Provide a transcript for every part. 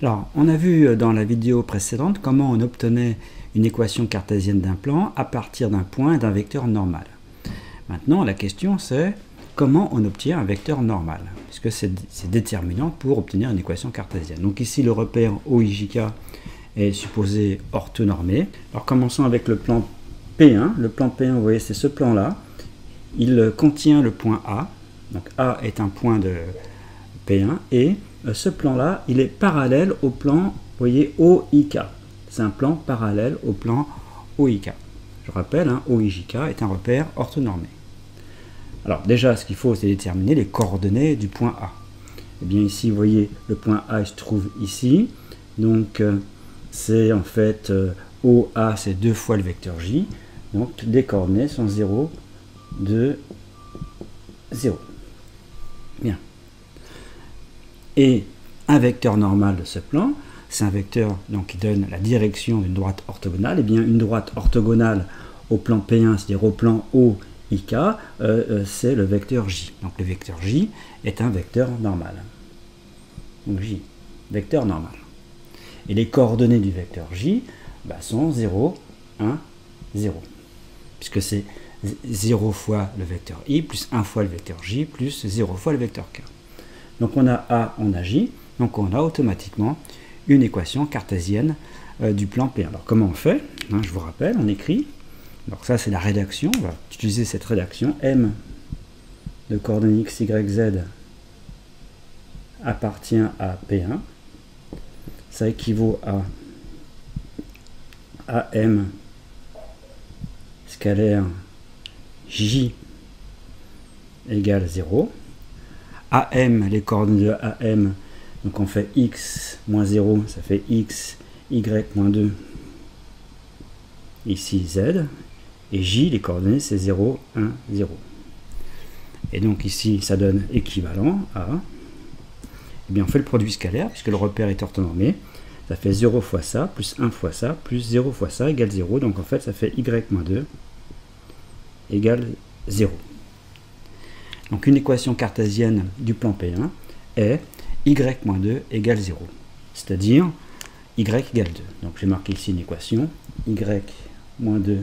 Alors, on a vu dans la vidéo précédente comment on obtenait une équation cartésienne d'un plan à partir d'un point et d'un vecteur normal. Maintenant, la question c'est comment on obtient un vecteur normal, puisque c'est déterminant pour obtenir une équation cartésienne. Donc ici, le repère OIJK est supposé orthonormé. Alors commençons avec le plan P1. Le plan P1, vous voyez, c'est ce plan-là. Il contient le point A. Donc A est un point de P1 et ce plan-là, il est parallèle au plan, vous voyez, OIK. C'est un plan parallèle au plan OIK. Je rappelle, OIJK est un repère orthonormé. Alors déjà, ce qu'il faut, c'est déterminer les coordonnées du point A. Et bien ici, vous voyez, le point A il se trouve ici. Donc c'est en fait OA, c'est 2 fois le vecteur J. Donc les coordonnées sont 0, 2, 0. Bien. Et un vecteur normal de ce plan, c'est un vecteur donc, qui donne la direction d'une droite orthogonale. Et bien une droite orthogonale au plan P1, c'est-à-dire au plan OIK, c'est le vecteur J. Donc le vecteur J est un vecteur normal. Donc J, vecteur normal. Et les coordonnées du vecteur J sont 0, 1, 0. Puisque c'est 0 fois le vecteur I, plus 1 fois le vecteur J, plus 0 fois le vecteur K. Donc on a A, on a J, donc on a automatiquement une équation cartésienne du plan P1. Alors comment on fait? Je vous rappelle, on écrit, donc ça c'est la rédaction, on va utiliser cette rédaction, M de coordonnées x, y, z appartient à P1, ça équivaut à AM scalaire J égale 0. AM, les coordonnées de AM, donc on fait x moins 0, ça fait x, y moins 2, ici z, et j, les coordonnées c'est 0, 1, 0. Et donc ici ça donne équivalent à, et bien on fait le produit scalaire, puisque le repère est orthonormé, ça fait 0 fois ça, plus 1 fois ça, plus 0 fois ça, égale 0, donc en fait ça fait y moins 2, égale 0. Donc une équation cartésienne du plan P1 est y-2 égale 0. C'est-à-dire y égale 2. Donc j'ai marqué ici une équation y-2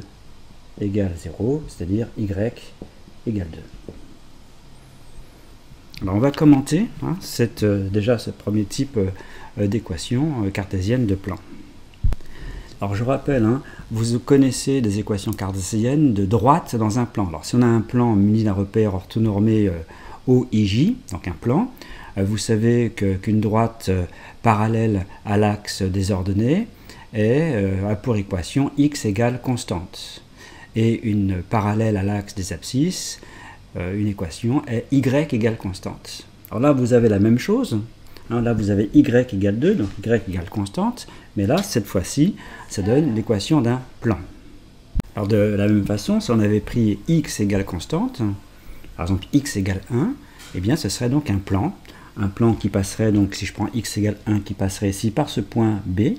égale 0, c'est-à-dire y égale 2. Alors on va commenter déjà ce premier type d'équation cartésienne de plan. Alors je rappelle, vous connaissez des équations cartésiennes de droite dans un plan. Alors si on a un plan muni d'un repère orthonormé OIJ, donc un plan, vous savez qu'une droite parallèle à l'axe des ordonnées a pour équation x égale constante. Et une parallèle à l'axe des abscisses, une équation est y égale constante. Alors là vous avez la même chose. Là, vous avez y égale 2, donc y égale constante, mais là, cette fois-ci, ça donne l'équation d'un plan. Alors, de la même façon, si on avait pris x égale constante, par exemple x égale 1, eh bien, ce serait donc un plan qui passerait, donc si je prends x égale 1, qui passerait ici par ce point B,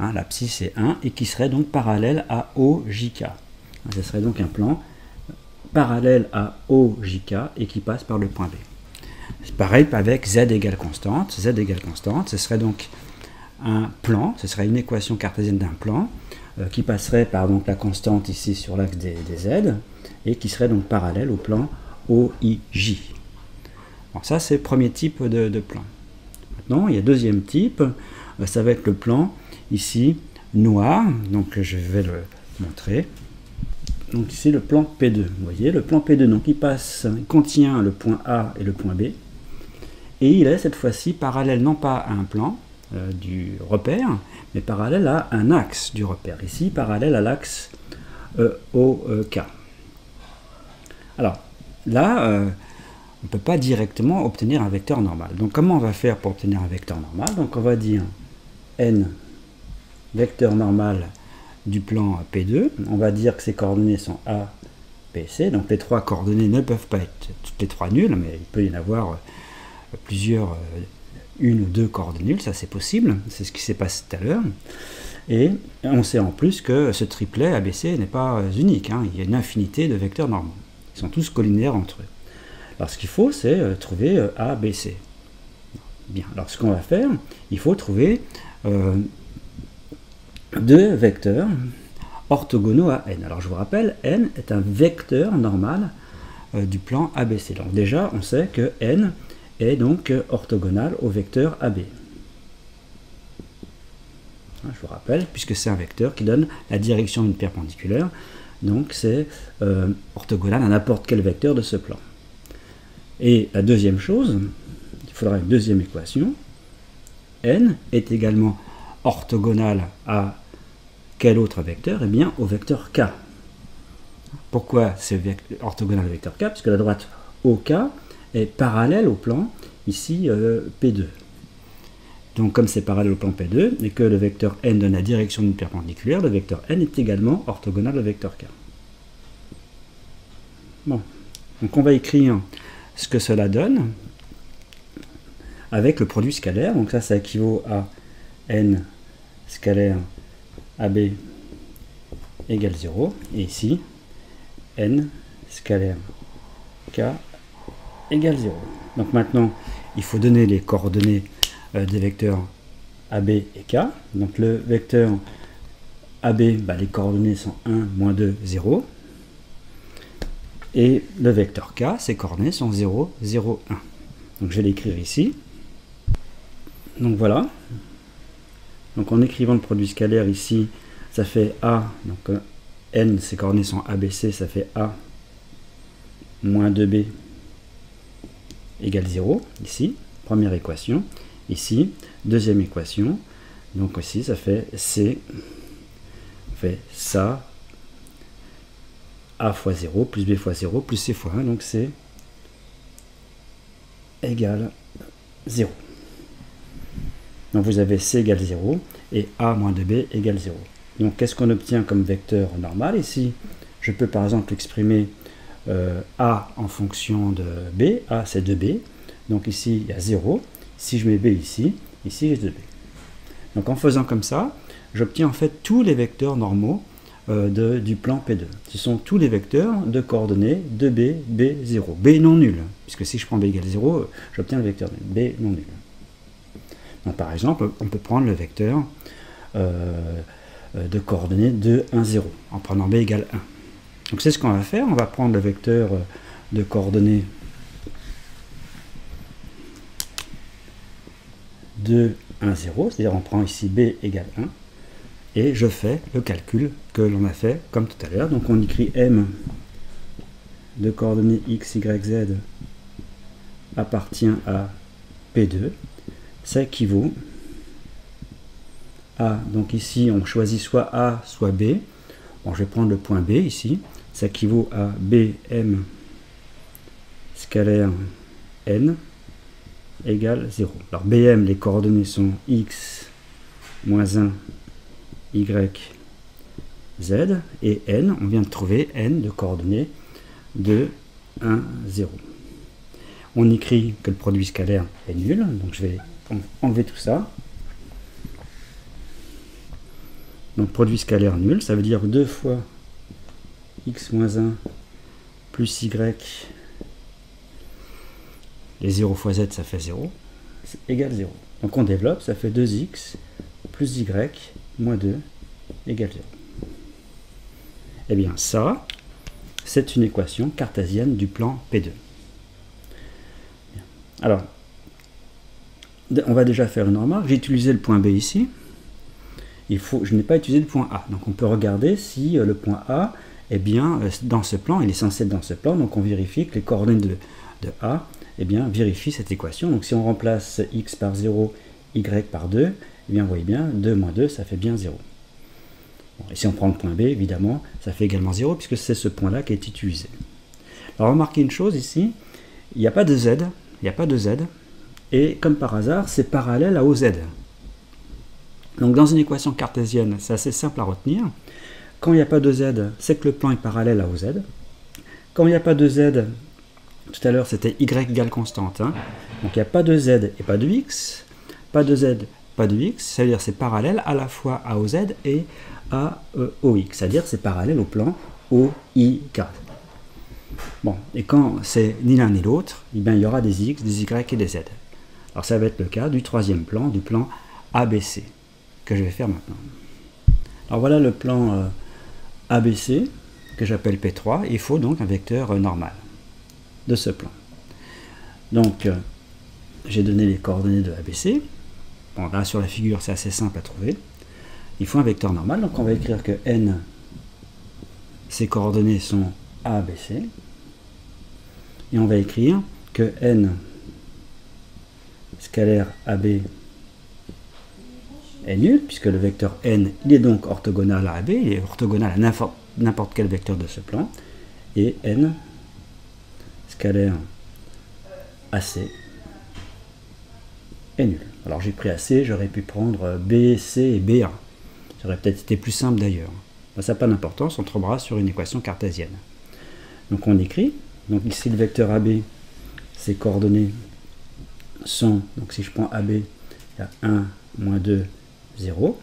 l'abscisse est 1, et qui serait donc parallèle à OJK. Ce serait donc un plan parallèle à OJK et qui passe par le point B. C'est pareil avec z égale constante. Z égale constante, ce serait donc un plan, ce serait une équation cartésienne d'un plan qui passerait par donc, la constante ici sur l'axe des z et qui serait donc parallèle au plan OIJ. Bon, ça c'est le premier type de plan. Maintenant, il y a deuxième type, ça va être le plan ici noir, donc je vais le montrer. Donc ici le plan P2, vous voyez, le plan P2, donc il contient le point A et le point B, et il est cette fois-ci parallèle non pas à un plan du repère, mais parallèle à un axe du repère, ici parallèle à l'axe OK. Alors là, on ne peut pas directement obtenir un vecteur normal. Donc comment on va faire pour obtenir un vecteur normal? Donc on va dire n vecteur normal du plan P2, on va dire que ces coordonnées sont A, B, C, donc les trois coordonnées ne peuvent pas être toutes les trois nulles, mais il peut y en avoir plusieurs, une ou deux coordonnées nulles, ça c'est possible, c'est ce qui s'est passé tout à l'heure, et on sait en plus que ce triplet ABC n'est pas unique, il y a une infinité de vecteurs normaux, ils sont tous collinaires entre eux. Alors ce qu'il faut, c'est trouver A, B, C. Bien, alors ce qu'on va faire, il faut trouver deux vecteurs orthogonaux à n. Alors je vous rappelle, n est un vecteur normal du plan ABC. Donc déjà, on sait que n est donc orthogonal au vecteur AB. Je vous rappelle, puisque c'est un vecteur qui donne la direction d'une perpendiculaire, donc c'est orthogonal à n'importe quel vecteur de ce plan. Et la deuxième chose, il faudra une deuxième équation. N est également orthogonal à quel autre vecteur? Eh bien, au vecteur K. Pourquoi c'est orthogonal au vecteur K? Puisque la droite OK est parallèle au plan, ici, P2. Donc, comme c'est parallèle au plan P2, et que le vecteur N donne la direction d'une perpendiculaire, le vecteur N est également orthogonal au vecteur K. Bon. Donc, on va écrire ce que cela donne avec le produit scalaire. Donc ça équivaut à n scalaire AB égale 0. Et ici, n scalaire K égale 0. Donc maintenant, il faut donner les coordonnées des vecteurs AB et K. Donc le vecteur AB, les coordonnées sont 1, moins 2, 0. Et le vecteur K, ses coordonnées sont 0, 0, 1. Donc je vais l'écrire ici. Donc voilà. Donc en écrivant le produit scalaire ici, ça fait A, donc N, ses coordonnées sont ABC, ça fait A moins 2B égale 0, ici, première équation. Ici, deuxième équation. Donc ici, ça fait C, on fait ça, A fois 0, plus B fois 0, plus C fois 1, donc C égale 0. Donc vous avez C égale 0 et A moins 2B égale 0. Donc qu'est-ce qu'on obtient comme vecteur normal ici? Je peux par exemple exprimer A en fonction de B. A c'est 2B. Donc ici il y a 0. Si je mets B ici, ici j'ai 2B. Donc en faisant comme ça, j'obtiens en fait tous les vecteurs normaux du plan P2. Ce sont tous les vecteurs de coordonnées 2B, B, 0. B non nul, puisque si je prends B égale 0, j'obtiens le vecteur B non nul. Donc par exemple, on peut prendre le vecteur de coordonnées 2, 1, 0, en prenant B égale 1. Donc c'est ce qu'on va faire, on va prendre le vecteur de coordonnées 2, 1, 0, c'est-à-dire on prend ici B égale 1, et je fais le calcul que l'on a fait comme tout à l'heure. Donc on écrit M de coordonnées x, y, z appartient à P2, ça équivaut à, donc ici on choisit soit A, soit B. Bon, je vais prendre le point B ici, ça équivaut à BM scalaire N égale 0. Alors BM, les coordonnées sont x moins 1, y, z, et n, on vient de trouver n de coordonnées 2, 1, 0. On écrit que le produit scalaire est nul, donc je vais enlever tout ça. Donc produit scalaire nul, ça veut dire 2 fois x moins 1 plus y, les 0 fois z ça fait 0, égale 0. Donc on développe, ça fait 2x plus y moins 2 égale 0. Eh bien ça, c'est une équation cartésienne du plan P2. Alors, on va déjà faire une remarque. J'ai utilisé le point B ici. Je n'ai pas utilisé le point A. Donc on peut regarder si le point A est bien dans ce plan. Il est censé être dans ce plan. Donc on vérifie que les coordonnées de A vérifient cette équation. Donc si on remplace x par 0, y par 2, eh bien vous voyez bien, 2 moins 2, ça fait bien 0. Bon, et si on prend le point B, évidemment, ça fait également 0, puisque c'est ce point-là qui est utilisé. Alors remarquez une chose ici, il n'y a pas de z, et comme par hasard, c'est parallèle à OZ. Donc dans une équation cartésienne, c'est assez simple à retenir. Quand il n'y a pas de z, c'est que le plan est parallèle à OZ. Quand il n'y a pas de z, tout à l'heure c'était y égale constante. Donc il n'y a pas de z et pas de x. Pas de z, pas de x. C'est-à-dire c'est parallèle à la fois à OZ et à OX. C'est-à-dire c'est parallèle au plan OIK. Bon, et quand c'est ni l'un ni l'autre, il y aura des x, des y et des z. Alors ça va être le cas du troisième plan, du plan ABC, que je vais faire maintenant. Alors voilà le plan ABC, que j'appelle P3. Il faut donc un vecteur normal de ce plan. Donc, j'ai donné les coordonnées de ABC. Bon, là, sur la figure, c'est assez simple à trouver. Il faut un vecteur normal, donc on va écrire que n, ses coordonnées sont A, B, C. Et on va écrire que n scalaire AB est nul, puisque le vecteur n, il est donc orthogonal à AB, il est orthogonal à n'importe quel vecteur de ce plan. Et n scalaire AC est nul. Alors j'ai pris AC, j'aurais pu prendre B, C et BA. Ça aurait peut-être été plus simple d'ailleurs. Ça n'a pas d'importance, on trouvera sur une équation cartésienne. Donc on écrit, donc ici le vecteur AB, ses coordonnées sont, donc si je prends AB, il y a 1, moins 2, 0.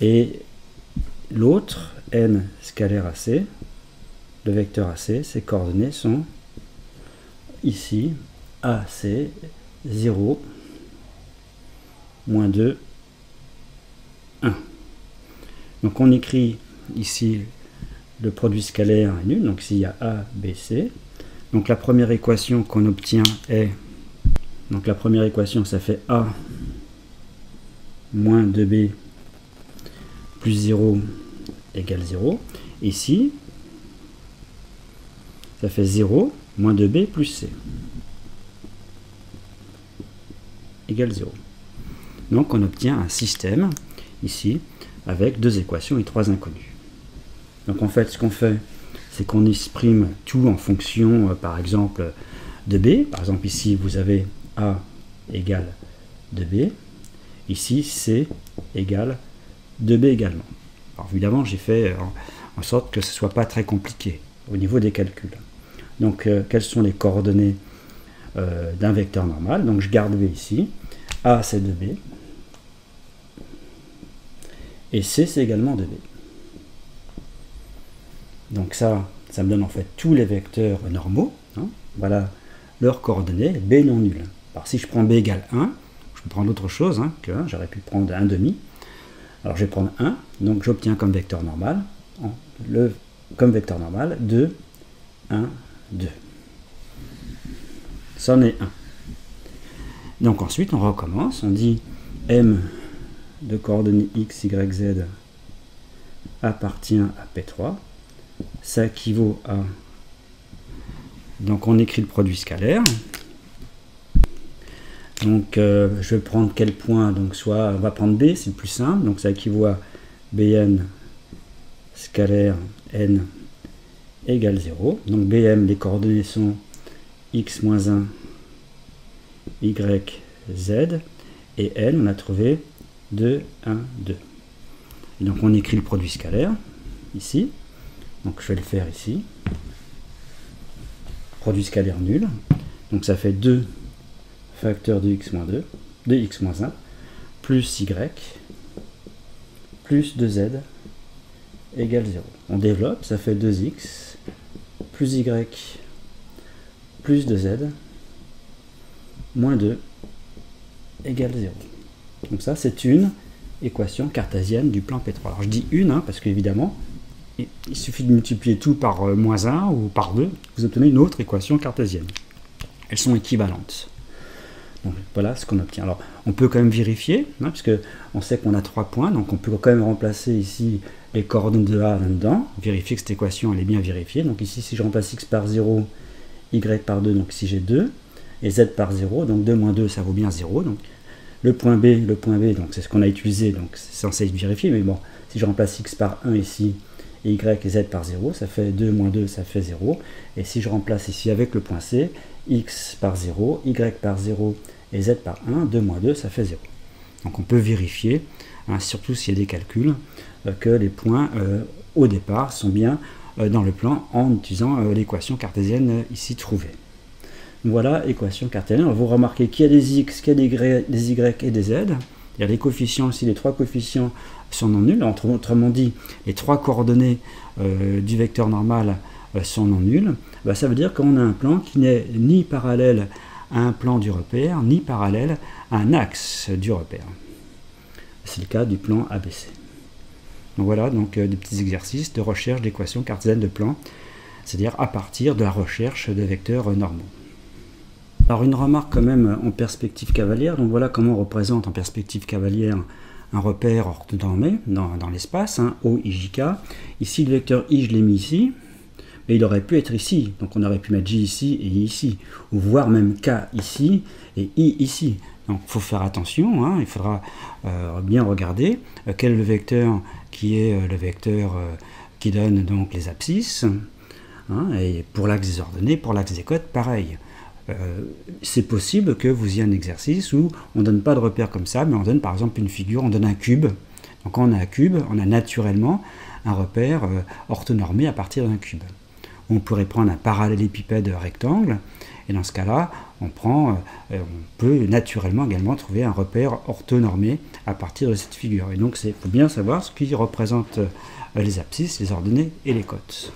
Et l'autre, n scalaire AC, le vecteur AC, ses coordonnées sont ici, AC, 0, moins 2, 1. Donc on écrit ici le produit scalaire est nul, donc ici il y a A, B, C. Donc la première équation qu'on obtient est, donc la première équation ça fait A moins 2B plus 0 égale 0. Ici, ça fait 0 moins 2B plus C égale 0. Donc on obtient un système ici avec deux équations et trois inconnus. Donc en fait ce qu'on fait, c'est qu'on exprime tout en fonction par exemple de B. Par exemple ici vous avez A égale 2B. Ici C égale 2B également. Alors évidemment j'ai fait en sorte que ce ne soit pas très compliqué au niveau des calculs. Donc quelles sont les coordonnées d'un vecteur normal? Donc je garde B ici. A c'est 2B. Et C c'est également 2B. Donc ça me donne en fait tous les vecteurs normaux. Hein. Voilà leurs coordonnées, B non nul. Alors si je prends B égale 1, je peux prendre autre chose hein, que 1, j'aurais pu prendre 1,5. Alors je vais prendre 1, donc j'obtiens comme vecteur normal, comme vecteur normal 2, 1, 2. C'en est 1. Donc ensuite on recommence, on dit M de coordonnées x, y, z appartient à P3. Ça équivaut à... Donc on écrit le produit scalaire. Donc je vais prendre quel point? Donc soit on va prendre B, c'est le plus simple. Donc ça équivaut à Bn scalaire n égale 0. Donc Bm, les coordonnées sont x moins 1, y, z. Et n, on a trouvé 2, 1, 2. Et donc on écrit le produit scalaire ici. Donc je vais le faire ici. Produit scalaire nul. Donc ça fait 2 facteur de x moins 2, de x moins 1, plus y, plus 2z égale 0. On développe, ça fait 2x, plus y, plus 2z, moins 2 égale 0. Donc ça, c'est une équation cartésienne du plan P3. Alors je dis une, hein, parce qu'évidemment, il suffit de multiplier tout par moins 1 ou par 2, vous obtenez une autre équation cartésienne. Elles sont équivalentes. Donc voilà ce qu'on obtient. Alors on peut quand même vérifier, hein, puisque on sait qu'on a 3 points, donc on peut quand même remplacer ici les coordonnées de A là-dedans, vérifier que cette équation elle est bien vérifiée. Donc ici si je remplace x par 0, y par 2, donc ici j'ai 2, et z par 0, donc 2 moins 2 ça vaut bien 0. Donc le point B, donc c'est ce qu'on a utilisé, donc c'est censé être vérifié, mais bon, si je remplace x par 1 ici, et y et z par 0, ça fait 2 moins 2, ça fait 0. Et si je remplace ici avec le point C, x par 0, y par 0 et z par 1, 2 moins 2, ça fait 0. Donc on peut vérifier, hein, surtout s'il y a des calculs, que les points au départ sont bien dans le plan en utilisant l'équation cartésienne ici trouvée. Voilà, équation cartésienne. Vous remarquez qu'il y a des x, qu'il y a des y et des z. Il y a les coefficients aussi, les 3 coefficients sont non nuls. Autrement dit, les 3 coordonnées du vecteur normal sont non nulles. Ça veut dire qu'on a un plan qui n'est ni parallèle à un plan du repère, ni parallèle à un axe du repère. C'est le cas du plan ABC. Donc voilà donc des petits exercices de recherche d'équations cartésiennes de plan, c'est-à-dire à partir de la recherche de vecteurs normaux. Alors une remarque quand même en perspective cavalière, donc voilà comment on représente en perspective cavalière un repère orthonormé dans l'espace, O, I, J, K. Ici le vecteur I je l'ai mis ici, mais il aurait pu être ici, donc on aurait pu mettre J ici et I ici, ou voire même K ici et I ici. Donc il faut faire attention, il faudra bien regarder quel est le vecteur qui est le vecteur qui donne donc les abscisses, et pour l'axe des ordonnées, pour l'axe des cotes, pareil. C'est possible que vous ayez un exercice où on ne donne pas de repère comme ça, mais on donne par exemple une figure, on donne un cube. Donc quand on a un cube, on a naturellement un repère orthonormé à partir d'un cube. On pourrait prendre un parallélépipède rectangle, et dans ce cas-là, on peut naturellement également trouver un repère orthonormé à partir de cette figure. Et donc il faut bien savoir ce qui représente les abscisses, les ordonnées et les cotes.